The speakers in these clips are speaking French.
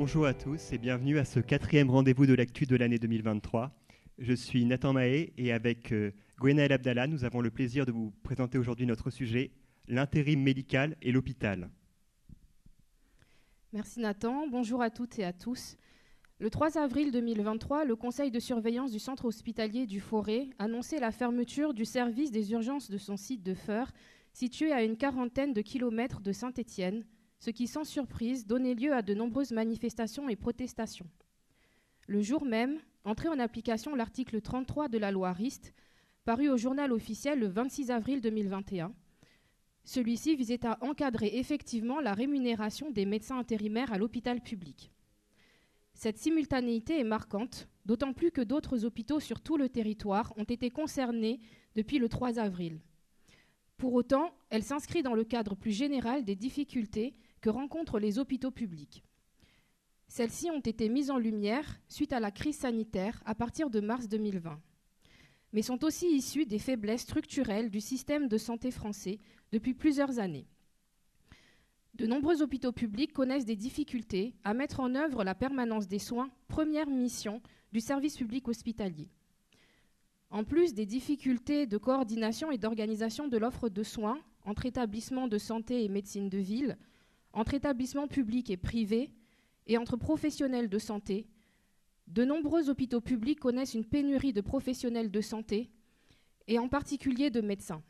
Bonjour à tous et bienvenue à ce 4e rendez-vous de l'actu de l'année 2023. Je suis Nathan Mahé et avec Gwenaël Abdallah, nous avons le plaisir de vous présenter aujourd'hui notre sujet, l'intérim médical et l'hôpital. Merci Nathan, bonjour à toutes et à tous. Le 3 avril 2023, le conseil de surveillance du centre hospitalier du Forêt annonçait la fermeture du service des urgences de son site de Feurs, situé à une quarantaine de kilomètres de Saint-Étienne, ce qui, sans surprise, donnait lieu à de nombreuses manifestations et protestations. Le jour même, entrait en application l'article 33 de la loi RIST, paru au journal officiel le 26 avril 2021. Celui-ci visait à encadrer effectivement la rémunération des médecins intérimaires à l'hôpital public. Cette simultanéité est marquante, d'autant plus que d'autres hôpitaux sur tout le territoire ont été concernés depuis le 3 avril. Pour autant, elle s'inscrit dans le cadre plus général des difficultés que rencontrent les hôpitaux publics. Celles-ci ont été mises en lumière suite à la crise sanitaire à partir de mars 2020, mais sont aussi issues des faiblesses structurelles du système de santé français depuis plusieurs années. De nombreux hôpitaux publics connaissent des difficultés à mettre en œuvre la permanence des soins, première mission du service public hospitalier. En plus des difficultés de coordination et d'organisation de l'offre de soins entre établissements de santé et médecine de ville, entre établissements publics et privés et entre professionnels de santé, de nombreux hôpitaux publics connaissent une pénurie de professionnels de santé et en particulier de médecins.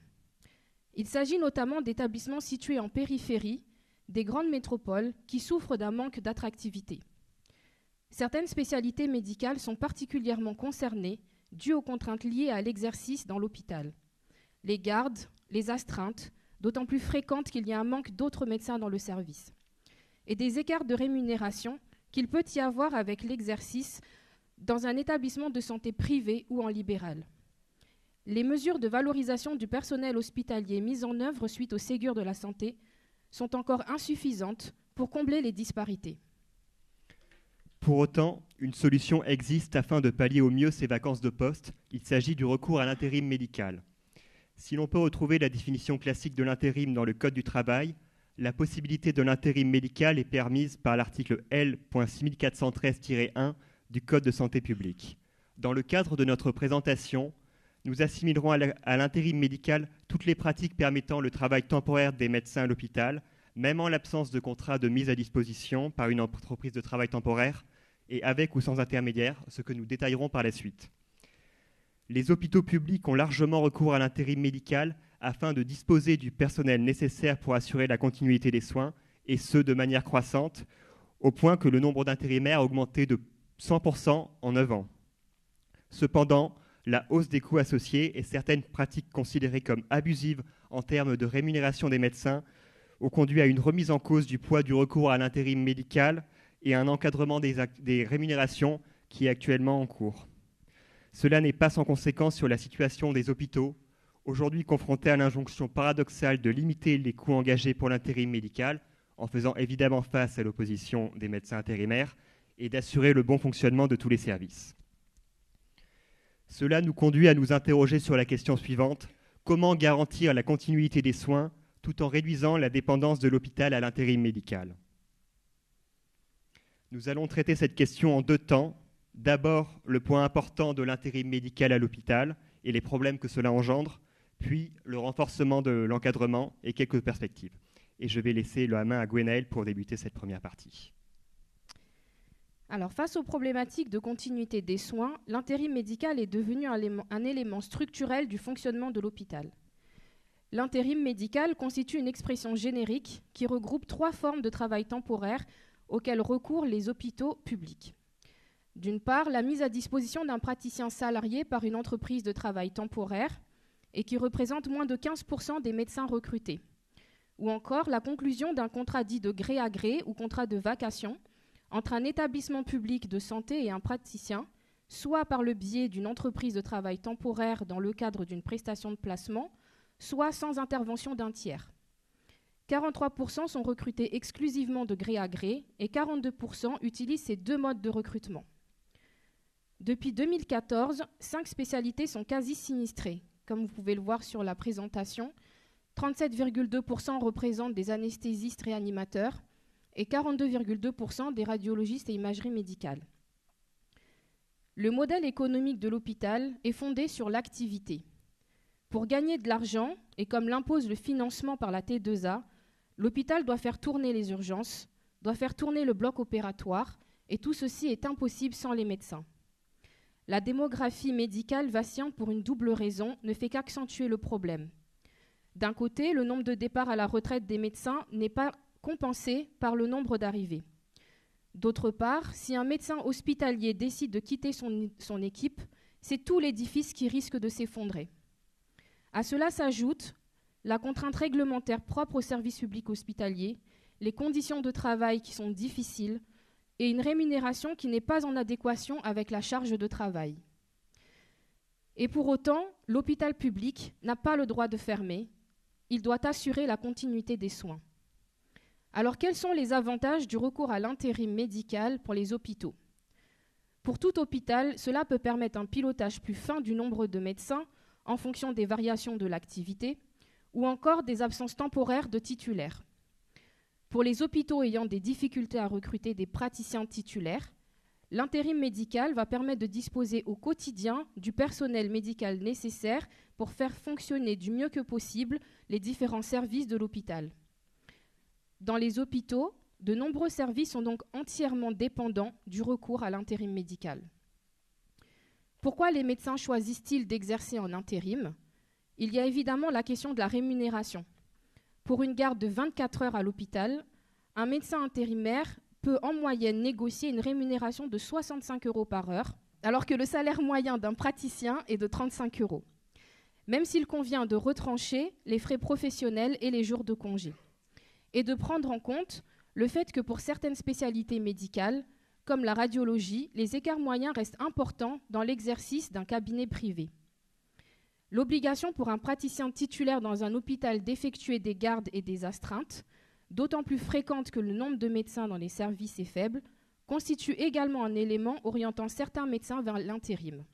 Il s'agit notamment d'établissements situés en périphérie des grandes métropoles qui souffrent d'un manque d'attractivité. Certaines spécialités médicales sont particulièrement concernées dues aux contraintes liées à l'exercice dans l'hôpital. Les gardes, les astreintes, d'autant plus fréquentes qu'il y a un manque d'autres médecins dans le service, et des écarts de rémunération qu'il peut y avoir avec l'exercice dans un établissement de santé privé ou en libéral. Les mesures de valorisation du personnel hospitalier mises en œuvre suite au Ségur de la santé sont encore insuffisantes pour combler les disparités. Pour autant, une solution existe afin de pallier au mieux ces vacances de poste. Il s'agit du recours à l'intérim médical. Si l'on peut retrouver la définition classique de l'intérim dans le Code du travail, la possibilité de l'intérim médical est permise par l'article L.6413-1 du Code de santé publique. Dans le cadre de notre présentation, nous assimilerons à l'intérim médical toutes les pratiques permettant le travail temporaire des médecins à l'hôpital, même en l'absence de contrat de mise à disposition par une entreprise de travail temporaire, et avec ou sans intermédiaire, ce que nous détaillerons par la suite. Les hôpitaux publics ont largement recours à l'intérim médical afin de disposer du personnel nécessaire pour assurer la continuité des soins, et ce, de manière croissante, au point que le nombre d'intérimaires a augmenté de 100% en 9 ans. Cependant, la hausse des coûts associés et certaines pratiques considérées comme abusives en termes de rémunération des médecins ont conduit à une remise en cause du poids du recours à l'intérim médical et à un encadrement des rémunérations qui est actuellement en cours. Cela n'est pas sans conséquence sur la situation des hôpitaux, aujourd'hui confrontés à l'injonction paradoxale de limiter les coûts engagés pour l'intérim médical, en faisant évidemment face à l'opposition des médecins intérimaires, et d'assurer le bon fonctionnement de tous les services. Cela nous conduit à nous interroger sur la question suivante: comment garantir la continuité des soins tout en réduisant la dépendance de l'hôpital à l'intérim médical? Nous allons traiter cette question en 2 temps. D'abord, le point important de l'intérim médical à l'hôpital et les problèmes que cela engendre, puis le renforcement de l'encadrement et quelques perspectives. Et je vais laisser la main à Gwenaël pour débuter cette première partie. Alors, face aux problématiques de continuité des soins, l'intérim médical est devenu un élément structurel du fonctionnement de l'hôpital. L'intérim médical constitue une expression générique qui regroupe 3 formes de travail temporaire auxquelles recourent les hôpitaux publics. D'une part, la mise à disposition d'un praticien salarié par une entreprise de travail temporaire et qui représente moins de 15% des médecins recrutés. Ou encore la conclusion d'un contrat dit de gré à gré ou contrat de vacation entre un établissement public de santé et un praticien, soit par le biais d'une entreprise de travail temporaire dans le cadre d'une prestation de placement, soit sans intervention d'un tiers. 43% sont recrutés exclusivement de gré à gré et 42% utilisent ces 2 modes de recrutement. Depuis 2014, 5 spécialités sont quasi sinistrées. Comme vous pouvez le voir sur la présentation, 37,2% représentent des anesthésistes réanimateurs et 42,2% des radiologistes et imagerie médicale. Le modèle économique de l'hôpital est fondé sur l'activité. Pour gagner de l'argent, et comme l'impose le financement par la T2A, l'hôpital doit faire tourner les urgences, doit faire tourner le bloc opératoire, et tout ceci est impossible sans les médecins. La démographie médicale vacillante pour une double raison ne fait qu'accentuer le problème. D'un côté, le nombre de départs à la retraite des médecins n'est pas compensé par le nombre d'arrivées. D'autre part, si un médecin hospitalier décide de quitter son équipe, c'est tout l'édifice qui risque de s'effondrer. À cela s'ajoute la contrainte réglementaire propre au service public hospitalier, les conditions de travail qui sont difficiles et une rémunération qui n'est pas en adéquation avec la charge de travail. Et pour autant, l'hôpital public n'a pas le droit de fermer, il doit assurer la continuité des soins. Alors quels sont les avantages du recours à l'intérim médical pour les hôpitaux ? Pour tout hôpital, cela peut permettre un pilotage plus fin du nombre de médecins en fonction des variations de l'activité ou encore des absences temporaires de titulaires. Pour les hôpitaux ayant des difficultés à recruter des praticiens titulaires, l'intérim médical va permettre de disposer au quotidien du personnel médical nécessaire pour faire fonctionner du mieux que possible les différents services de l'hôpital. Dans les hôpitaux, de nombreux services sont donc entièrement dépendants du recours à l'intérim médical. Pourquoi les médecins choisissent-ils d'exercer en intérim ? Il y a évidemment la question de la rémunération. Pour une garde de 24 heures à l'hôpital, un médecin intérimaire peut en moyenne négocier une rémunération de 65 € par heure, alors que le salaire moyen d'un praticien est de 35 €, même s'il convient de retrancher les frais professionnels et les jours de congé, et de prendre en compte le fait que pour certaines spécialités médicales, comme la radiologie, les écarts moyens restent importants dans l'exercice d'un cabinet privé. L'obligation pour un praticien titulaire dans un hôpital d'effectuer des gardes et des astreintes, d'autant plus fréquente que le nombre de médecins dans les services est faible, constitue également un élément orientant certains médecins vers l'intérim.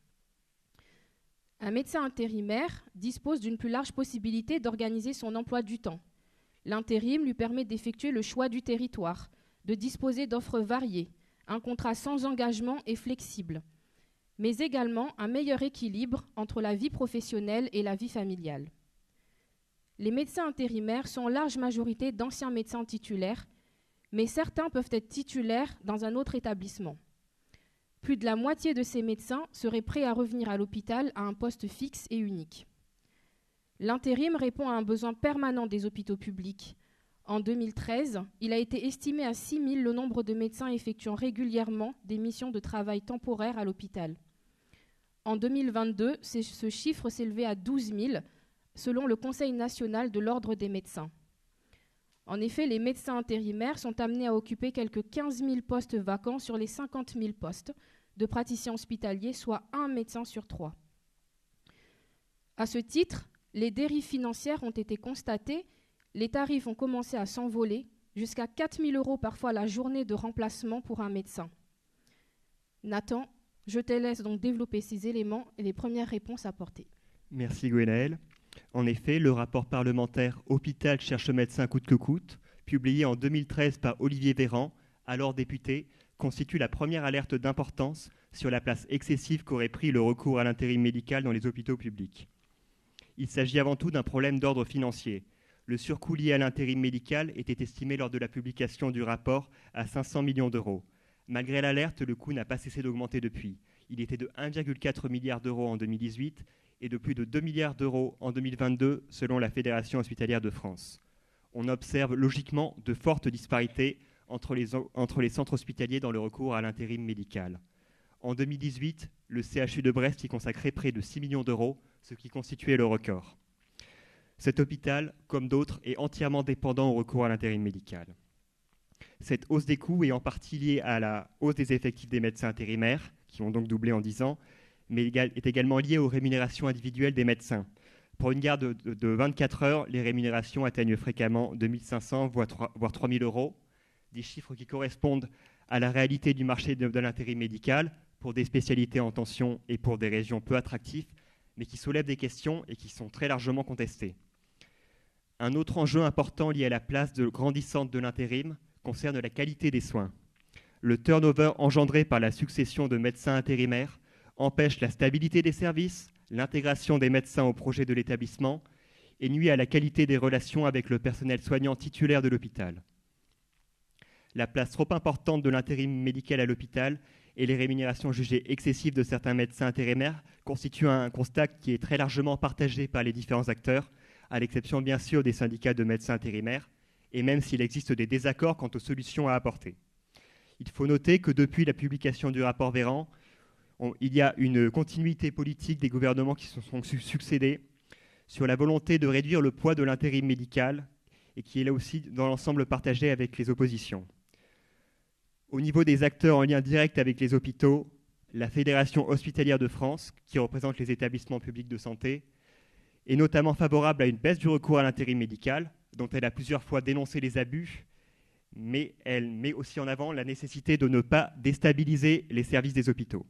Un médecin intérimaire dispose d'une plus large possibilité d'organiser son emploi du temps. L'intérim lui permet d'effectuer le choix du territoire, de disposer d'offres variées, un contrat sans engagement et flexible, mais également un meilleur équilibre entre la vie professionnelle et la vie familiale. Les médecins intérimaires sont en large majorité d'anciens médecins titulaires, mais certains peuvent être titulaires dans un autre établissement. Plus de la moitié de ces médecins seraient prêts à revenir à l'hôpital à un poste fixe et unique. L'intérim répond à un besoin permanent des hôpitaux publics. En 2013, il a été estimé à 6 000 le nombre de médecins effectuant régulièrement des missions de travail temporaires à l'hôpital. En 2022, ce chiffre s'élevait à 12 000, selon le Conseil national de l'Ordre des médecins. En effet, les médecins intérimaires sont amenés à occuper quelques 15 000 postes vacants sur les 50 000 postes de praticiens hospitaliers, soit un médecin sur 3. À ce titre, les dérives financières ont été constatées. Les tarifs ont commencé à s'envoler, jusqu'à 4 000 € parfois la journée de remplacement pour un médecin. Nathan, je te laisse donc développer ces éléments et les premières réponses apportées. Merci Gwenaëlle. En effet, le rapport parlementaire « Hôpital cherche médecin coûte que coûte », publié en 2013 par Olivier Véran, alors député, constitue la première alerte d'importance sur la place excessive qu'aurait pris le recours à l'intérim médical dans les hôpitaux publics. Il s'agit avant tout d'un problème d'ordre financier. Le surcoût lié à l'intérim médical était estimé lors de la publication du rapport à 500 millions €. Malgré l'alerte, le coût n'a pas cessé d'augmenter depuis. Il était de 1,4 milliard € en 2018 et de plus de 2 milliards € en 2022, selon la Fédération hospitalière de France. On observe logiquement de fortes disparités entre les centres hospitaliers dans le recours à l'intérim médical. En 2018, le CHU de Brest y consacrait près de 6 millions €, ce qui constituait le record. Cet hôpital, comme d'autres, est entièrement dépendant au recours à l'intérim médical. Cette hausse des coûts est en partie liée à la hausse des effectifs des médecins intérimaires, qui ont donc doublé en 10 ans, mais est également liée aux rémunérations individuelles des médecins. Pour une garde de 24 heures, les rémunérations atteignent fréquemment 2 500 voire 3 000 €, des chiffres qui correspondent à la réalité du marché de l'intérim médical pour des spécialités en tension et pour des régions peu attractives, mais qui soulèvent des questions et qui sont très largement contestées. Un autre enjeu important lié à la place grandissante de l'intérim concerne la qualité des soins. Le turnover engendré par la succession de médecins intérimaires empêche la stabilité des services, l'intégration des médecins au projet de l'établissement et nuit à la qualité des relations avec le personnel soignant titulaire de l'hôpital. La place trop importante de l'intérim médical à l'hôpital et les rémunérations jugées excessives de certains médecins intérimaires constituent un constat qui est très largement partagé par les différents acteurs, à l'exception bien sûr des syndicats de médecins intérimaires, et même s'il existe des désaccords quant aux solutions à apporter. Il faut noter que depuis la publication du rapport Véran, il y a une continuité politique des gouvernements qui se sont succédés sur la volonté de réduire le poids de l'intérim médical et qui est là aussi dans l'ensemble partagé avec les oppositions. Au niveau des acteurs en lien direct avec les hôpitaux, la Fédération hospitalière de France, qui représente les établissements publics de santé, est notamment favorable à une baisse du recours à l'intérim médical, dont elle a plusieurs fois dénoncé les abus, mais elle met aussi en avant la nécessité de ne pas déstabiliser les services des hôpitaux.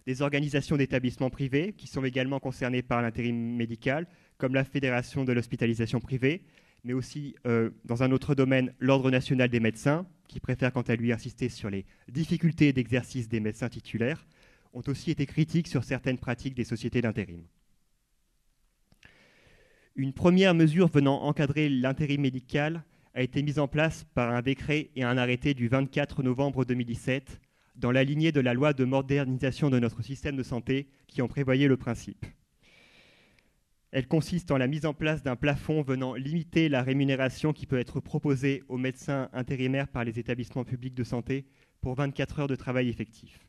Des organisations d'établissements privés qui sont également concernées par l'intérim médical, comme la Fédération de l'hospitalisation privée, mais aussi, dans un autre domaine, l'Ordre national des médecins, qui préfère quant à lui insister sur les difficultés d'exercice des médecins titulaires, ont aussi été critiques sur certaines pratiques des sociétés d'intérim. Une première mesure venant encadrer l'intérim médical a été mise en place par un décret et un arrêté du 24 novembre 2017, dans la lignée de la loi de modernisation de notre système de santé qui en prévoyait le principe. Elle consiste en la mise en place d'un plafond venant limiter la rémunération qui peut être proposée aux médecins intérimaires par les établissements publics de santé pour 24 heures de travail effectif.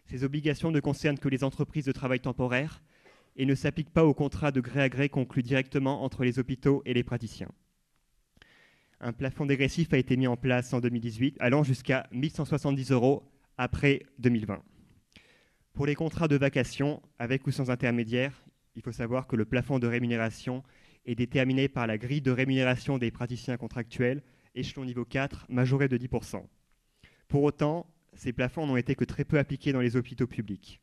Ces obligations ne concernent que les entreprises de travail temporaire et ne s'appliquent pas aux contrats de gré à gré conclus directement entre les hôpitaux et les praticiens. Un plafond dégressif a été mis en place en 2018, allant jusqu'à 1 170 € après 2020. Pour les contrats de vacation, avec ou sans intermédiaire, il faut savoir que le plafond de rémunération est déterminé par la grille de rémunération des praticiens contractuels, échelon niveau 4, majoré de 10%. Pour autant, ces plafonds n'ont été que très peu appliqués dans les hôpitaux publics.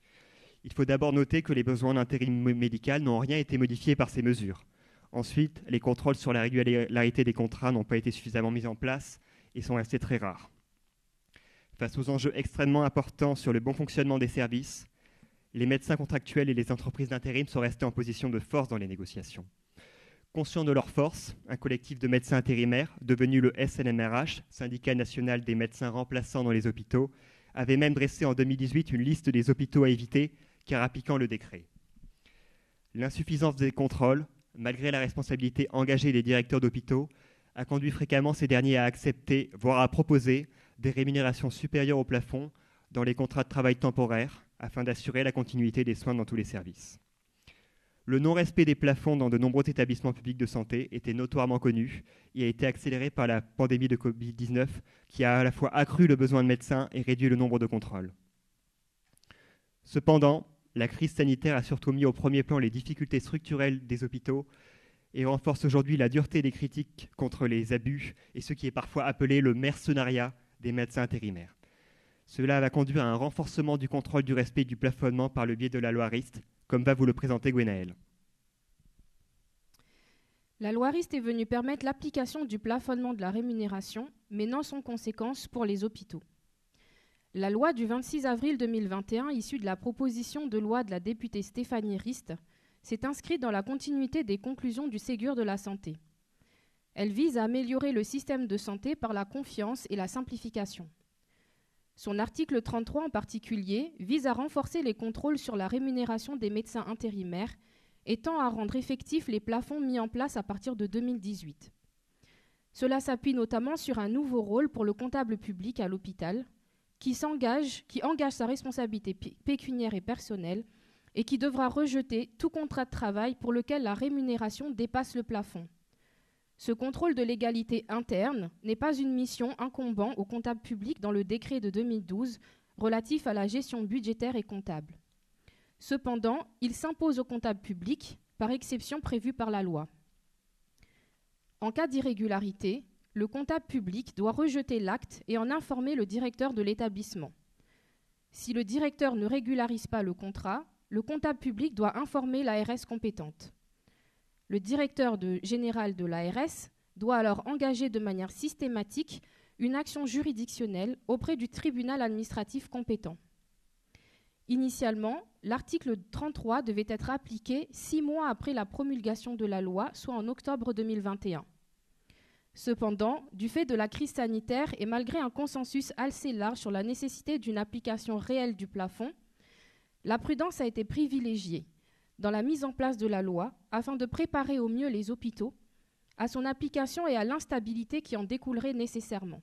Il faut d'abord noter que les besoins d'intérim médical n'ont rien été modifiés par ces mesures. Ensuite, les contrôles sur la régularité des contrats n'ont pas été suffisamment mis en place et sont restés très rares. Face aux enjeux extrêmement importants sur le bon fonctionnement des services, les médecins contractuels et les entreprises d'intérim sont restés en position de force dans les négociations. Conscient de leur force, un collectif de médecins intérimaires, devenu le SNMRH, Syndicat national des médecins remplaçants dans les hôpitaux, avait même dressé en 2018 une liste des hôpitaux à éviter, car appliquant le décret. L'insuffisance des contrôles, malgré la responsabilité engagée des directeurs d'hôpitaux, a conduit fréquemment ces derniers à accepter, voire à proposer, des rémunérations supérieures au plafond dans les contrats de travail temporaires, afin d'assurer la continuité des soins dans tous les services. Le non-respect des plafonds dans de nombreux établissements publics de santé était notoirement connu et a été accéléré par la pandémie de Covid-19 qui a à la fois accru le besoin de médecins et réduit le nombre de contrôles. Cependant, la crise sanitaire a surtout mis au premier plan les difficultés structurelles des hôpitaux et renforce aujourd'hui la dureté des critiques contre les abus et ce qui est parfois appelé le mercenariat des médecins intérimaires. Cela va conduire à un renforcement du contrôle du respect du plafonnement par le biais de la loi RIST, comme va vous le présenter Gwenaëlle. La loi RIST est venue permettre l'application du plafonnement de la rémunération, mais non sans conséquence pour les hôpitaux. La loi du 26 avril 2021, issue de la proposition de loi de la députée Stéphanie Rist, s'est inscrite dans la continuité des conclusions du Ségur de la santé. Elle vise à améliorer le système de santé par la confiance et la simplification. Son article 33 en particulier vise à renforcer les contrôles sur la rémunération des médecins intérimaires et tend à rendre effectifs les plafonds mis en place à partir de 2018. Cela s'appuie notamment sur un nouveau rôle pour le comptable public à l'hôpital qui engage sa responsabilité pécuniaire et personnelle et qui devra rejeter tout contrat de travail pour lequel la rémunération dépasse le plafond. Ce contrôle de légalité interne n'est pas une mission incombant au comptable public dans le décret de 2012 relatif à la gestion budgétaire et comptable. Cependant, il s'impose au comptable public par exception prévue par la loi. En cas d'irrégularité, le comptable public doit rejeter l'acte et en informer le directeur de l'établissement. Si le directeur ne régularise pas le contrat, le comptable public doit informer l'ARS compétente. Le directeur général de l'ARS doit alors engager de manière systématique une action juridictionnelle auprès du tribunal administratif compétent. Initialement, l'article 33 devait être appliqué 6 mois après la promulgation de la loi, soit en octobre 2021. Cependant, du fait de la crise sanitaire et malgré un consensus assez large sur la nécessité d'une application réelle du plafond, la prudence a été privilégiée dans la mise en place de la loi afin de préparer au mieux les hôpitaux à son application et à l'instabilité qui en découlerait nécessairement.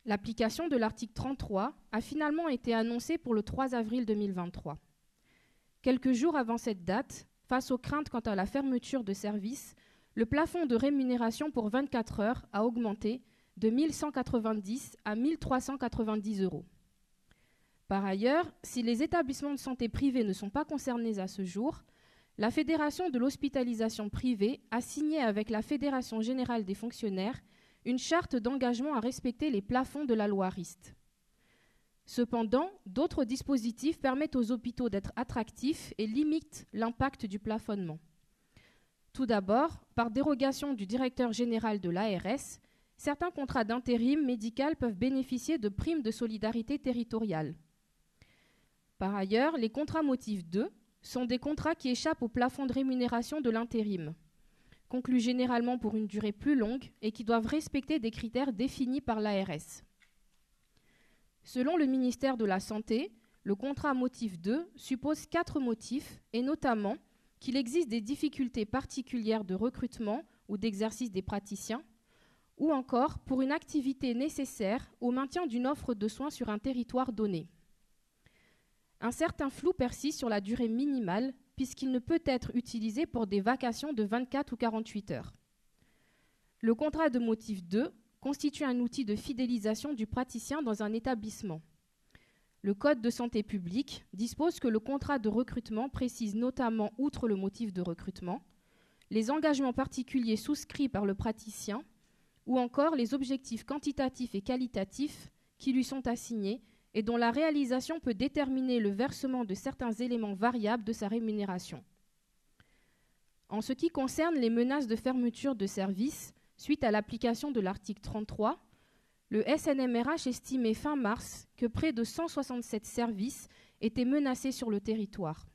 L'application de l'article 33 a finalement été annoncée pour le 3 avril 2023. Quelques jours avant cette date, face aux craintes quant à la fermeture de services, le plafond de rémunération pour 24 heures a augmenté de 1 190 à 1 390 €. Par ailleurs, si les établissements de santé privés ne sont pas concernés à ce jour, la Fédération de l'hospitalisation privée a signé avec la Fédération générale des fonctionnaires une charte d'engagement à respecter les plafonds de la loi Rist. Cependant, d'autres dispositifs permettent aux hôpitaux d'être attractifs et limitent l'impact du plafonnement. Tout d'abord, par dérogation du directeur général de l'ARS, certains contrats d'intérim médical peuvent bénéficier de primes de solidarité territoriale. Par ailleurs, les contrats motifs 2 sont des contrats qui échappent au plafond de rémunération de l'intérim, conclus généralement pour une durée plus longue et qui doivent respecter des critères définis par l'ARS. Selon le ministère de la Santé, le contrat motif 2 suppose 4 motifs et notamment qu'il existe des difficultés particulières de recrutement ou d'exercice des praticiens, ou encore pour une activité nécessaire au maintien d'une offre de soins sur un territoire donné. Un certain flou persiste sur la durée minimale puisqu'il ne peut être utilisé pour des vacations de 24 ou 48 heures. Le contrat de motif 2 constitue un outil de fidélisation du praticien dans un établissement. Le Code de santé publique dispose que le contrat de recrutement précise notamment, outre le motif de recrutement, les engagements particuliers souscrits par le praticien ou encore les objectifs quantitatifs et qualitatifs qui lui sont assignés et dont la réalisation peut déterminer le versement de certains éléments variables de sa rémunération. En ce qui concerne les menaces de fermeture de services, suite à l'application de l'article 33, le SNMRH estimait fin mars que près de 167 services étaient menacés sur le territoire.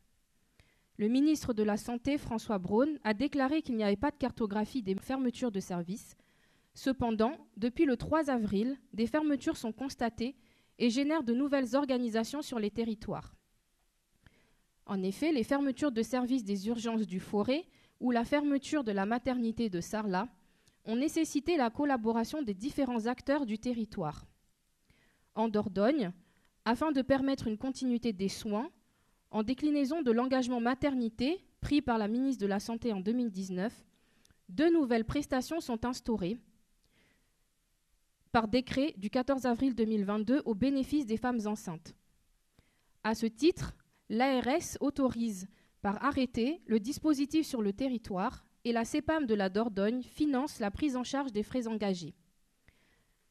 Le ministre de la Santé, François Braun, a déclaré qu'il n'y avait pas de cartographie des fermetures de services. Cependant, depuis le 3 avril, des fermetures sont constatées et génèrent de nouvelles organisations sur les territoires. En effet, les fermetures de services des urgences du Forêt ou la fermeture de la maternité de Sarlat ont nécessité la collaboration des différents acteurs du territoire. En Dordogne, afin de permettre une continuité des soins, en déclinaison de l'engagement maternité pris par la ministre de la Santé en 2019, 2 nouvelles prestations sont instaurées par décret du 14 avril 2022 au bénéfice des femmes enceintes. À ce titre, l'ARS autorise par arrêté le dispositif sur le territoire et la CEPAM de la Dordogne finance la prise en charge des frais engagés.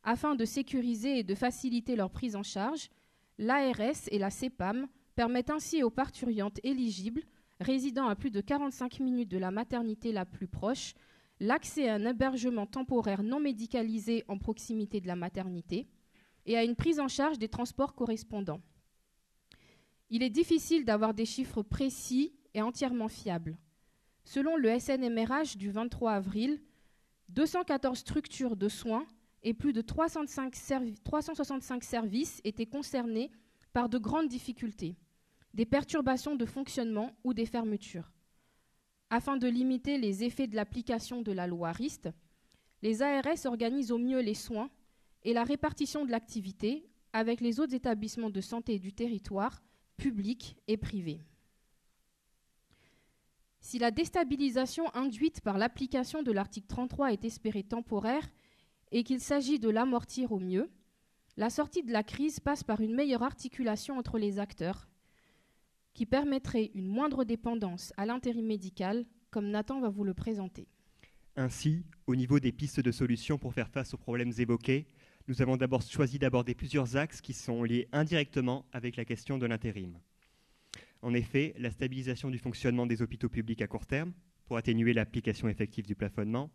Afin de sécuriser et de faciliter leur prise en charge, l'ARS et la CEPAM permettent ainsi aux parturientes éligibles, résidant à plus de 45 minutes de la maternité la plus proche, l'accès à un hébergement temporaire non médicalisé en proximité de la maternité et à une prise en charge des transports correspondants. Il est difficile d'avoir des chiffres précis et entièrement fiables. Selon le SNMRH du 23 avril, 214 structures de soins et plus de 365 services étaient concernés par de grandes difficultés, des perturbations de fonctionnement ou des fermetures. Afin de limiter les effets de l'application de la loi Rist, les ARS organisent au mieux les soins et la répartition de l'activité avec les autres établissements de santé du territoire, publics et privés. Si la déstabilisation induite par l'application de l'article 33 est espérée temporaire et qu'il s'agit de l'amortir au mieux, la sortie de la crise passe par une meilleure articulation entre les acteurs qui permettrait une moindre dépendance à l'intérim médical, comme Nathan va vous le présenter. Ainsi, au niveau des pistes de solutions pour faire face aux problèmes évoqués, nous avons d'abord choisi d'aborder plusieurs axes qui sont liés indirectement avec la question de l'intérim. En effet, la stabilisation du fonctionnement des hôpitaux publics à court terme, pour atténuer l'application effective du plafonnement,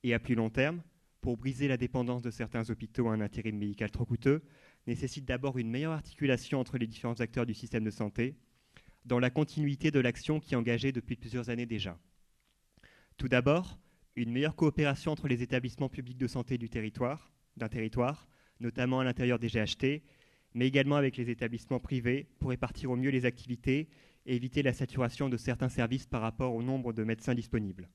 et à plus long terme, pour briser la dépendance de certains hôpitaux à un intérim médical trop coûteux, nécessite d'abord une meilleure articulation entre les différents acteurs du système de santé, dans la continuité de l'action qui est engagée depuis plusieurs années déjà. Tout d'abord, une meilleure coopération entre les établissements publics de santé d'un territoire, notamment à l'intérieur des GHT, mais également avec les établissements privés pour répartir au mieux les activités et éviter la saturation de certains services par rapport au nombre de médecins disponibles.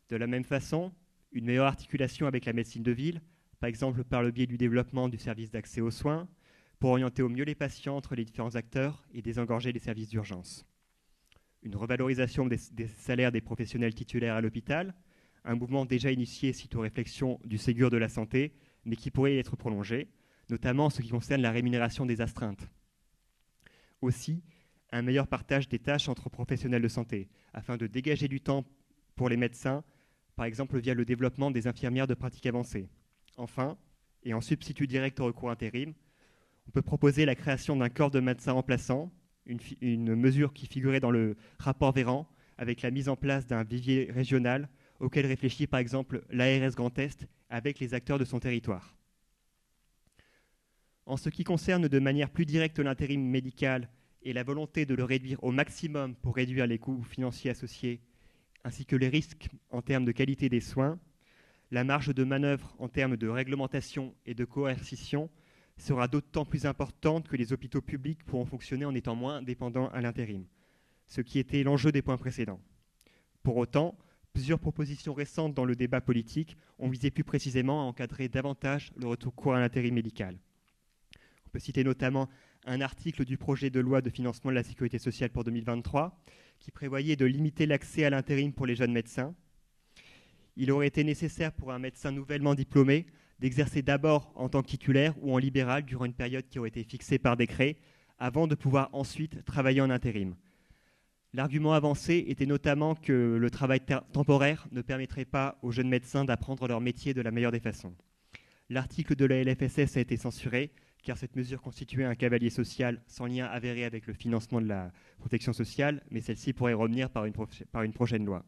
De la même façon, une meilleure articulation avec la médecine de ville, par exemple par le biais du développement du service d'accès aux soins, pour orienter au mieux les patients entre les différents acteurs et désengorger les services d'urgence. Une revalorisation des salaires des professionnels titulaires à l'hôpital, un mouvement déjà initié suite aux réflexions du Ségur de la santé, mais qui pourrait être prolongé, notamment en ce qui concerne la rémunération des astreintes. Aussi, un meilleur partage des tâches entre professionnels de santé, afin de dégager du temps pour les médecins, par exemple via le développement des infirmières de pratique avancée. Enfin, et en substitut direct au recours intérim, on peut proposer la création d'un corps de médecins remplaçants, une mesure qui figurait dans le rapport Véran, avec la mise en place d'un vivier régional auquel réfléchit par exemple l'ARS Grand Est avec les acteurs de son territoire. En ce qui concerne de manière plus directe l'intérim médical et la volonté de le réduire au maximum pour réduire les coûts financiers associés, ainsi que les risques en termes de qualité des soins, la marge de manœuvre en termes de réglementation et de coercition sera d'autant plus importante que les hôpitaux publics pourront fonctionner en étant moins dépendants à l'intérim, ce qui était l'enjeu des points précédents. Pour autant, plusieurs propositions récentes dans le débat politique ont visé plus précisément à encadrer davantage le recours à l'intérim médical. On peut citer notamment un article du projet de loi de financement de la sécurité sociale pour 2023 qui prévoyait de limiter l'accès à l'intérim pour les jeunes médecins. Il aurait été nécessaire pour un médecin nouvellement diplômé d'exercer d'abord en tant que titulaire ou en libéral durant une période qui aurait été fixée par décret, avant de pouvoir ensuite travailler en intérim. L'argument avancé était notamment que le travail temporaire ne permettrait pas aux jeunes médecins d'apprendre leur métier de la meilleure des façons. L'article de la LFSS a été censuré, car cette mesure constituait un cavalier social sans lien avéré avec le financement de la protection sociale, mais celle-ci pourrait revenir par une prochaine loi.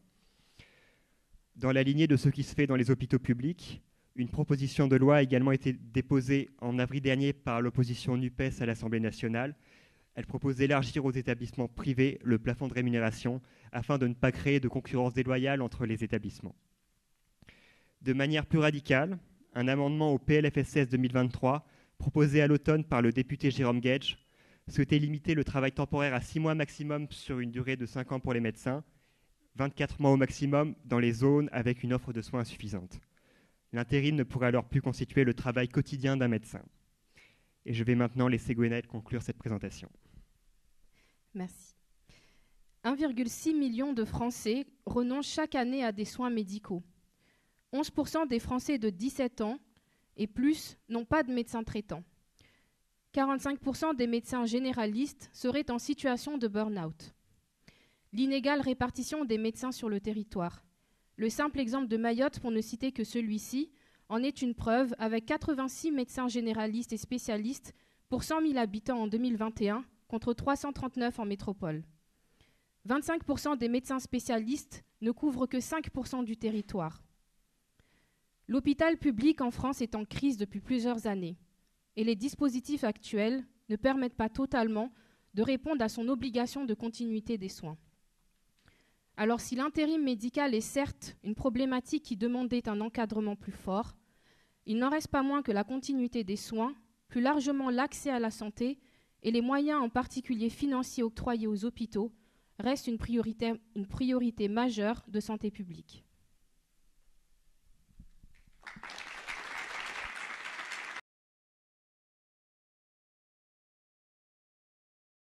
Dans la lignée de ce qui se fait dans les hôpitaux publics, une proposition de loi a également été déposée en avril dernier par l'opposition NUPES à l'Assemblée nationale. Elle propose d'élargir aux établissements privés le plafond de rémunération afin de ne pas créer de concurrence déloyale entre les établissements. De manière plus radicale, un amendement au PLFSS 2023 proposé à l'automne par le député Jérôme Guedj souhaitait limiter le travail temporaire à 6 mois maximum sur une durée de 5 ans pour les médecins, 24 mois au maximum dans les zones avec une offre de soins insuffisante. L'intérim ne pourrait alors plus constituer le travail quotidien d'un médecin. Et je vais maintenant laisser Gwenaëlle conclure cette présentation. Merci. 1,6 million de Français renoncent chaque année à des soins médicaux. 11% des Français de 17 ans et plus n'ont pas de médecin traitant. 45% des médecins généralistes seraient en situation de burn-out. L'inégale répartition des médecins sur le territoire. Le simple exemple de Mayotte, pour ne citer que celui-ci, en est une preuve, avec 86 médecins généralistes et spécialistes pour 100 000 habitants en 2021, contre 339 en métropole. 25% des médecins spécialistes ne couvrent que 5% du territoire. L'hôpital public en France est en crise depuis plusieurs années, et les dispositifs actuels ne permettent pas totalement de répondre à son obligation de continuité des soins. Alors si l'intérim médical est certes une problématique qui demandait un encadrement plus fort, il n'en reste pas moins que la continuité des soins, plus largement l'accès à la santé et les moyens en particulier financiers octroyés aux hôpitaux restent une priorité majeure de santé publique.